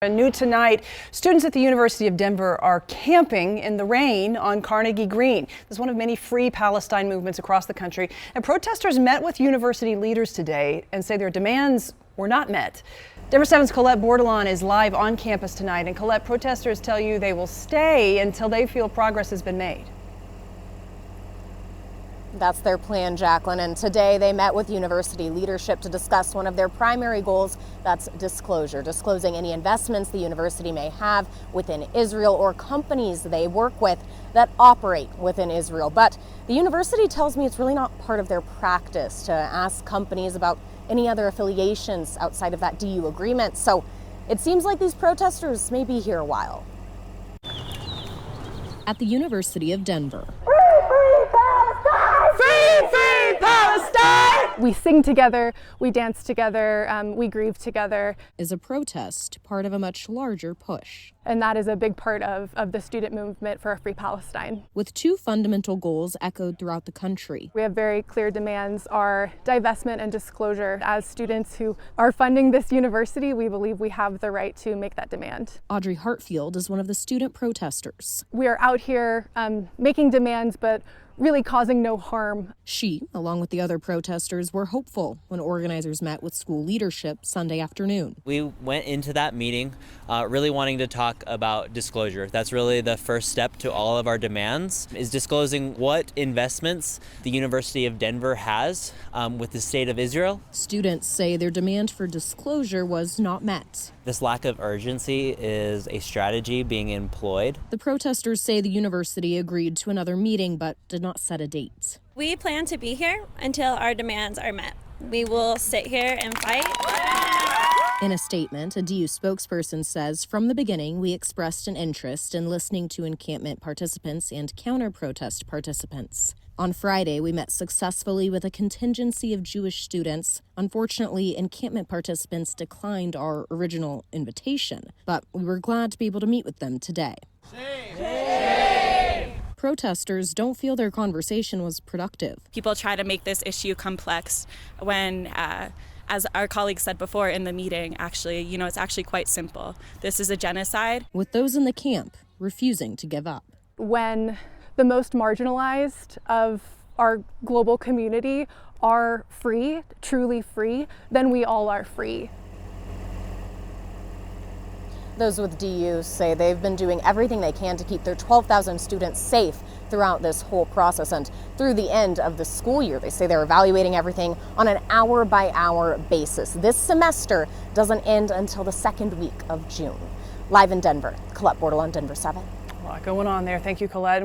New tonight, students at the University of Denver are camping in the rain on Carnegie Green. This is one of many free Palestine movements across the country. And protesters met with university leaders today and say their demands were not met. Denver 7's Colette Bordelon is live on campus tonight. And Colette, protesters tell you they will stay until they feel progress has been made. That's their plan, Jacqueline. And today they met with university leadership to discuss one of their primary goals. That's disclosure, disclosing any investments the university may have within Israel or companies they work with that operate within Israel. But the university tells me it's really not part of their practice to ask companies about any other affiliations outside of that DU agreement. So it seems like these protesters may be here a while. At the University of Denver. Free Palestine! We sing together, we dance together, we grieve together. Is a protest part of a much larger push. And that is a big part of the student movement for a free Palestine. With two fundamental goals echoed throughout the country. We have very clear demands, our divestment and disclosure. As students who are funding this university, we believe we have the right to make that demand. Audrey Hartfield is one of the student protesters. We are out here making demands, but really causing no harm. She, along with the other protesters, were hopeful when organizers met with school leadership Sunday afternoon. We went into that meeting really wanting to talk about disclosure. That's really the first step to all of our demands, is disclosing what investments the University of Denver has with the state of Israel. Students say their demand for disclosure was not met. This lack of urgency is a strategy being employed. The protesters say the university agreed to another meeting but did not set a date. We plan to be here until our demands are met. We will sit here and fight. In a statement, a DU spokesperson says, from the beginning, we expressed an interest in listening to encampment participants and counter-protest participants. On Friday, we met successfully with a contingency of Jewish students. Unfortunately, encampment participants declined our original invitation, but we were glad to be able to meet with them today. Protesters don't feel their conversation was productive. People try to make this issue complex when, as our colleague said before in the meeting, it's actually quite simple. This is a genocide. With those in the camp refusing to give up. When the most marginalized of our global community are free, truly free, then we all are free. Those with DU say they've been doing everything they can to keep their 12,000 students safe throughout this whole process and through the end of the school year. They say they're evaluating everything on an hour-by-hour basis. This semester doesn't end until the second week of June. Live in Denver, Colette Bordelon, Denver 7. A lot going on there. Thank you, Colette.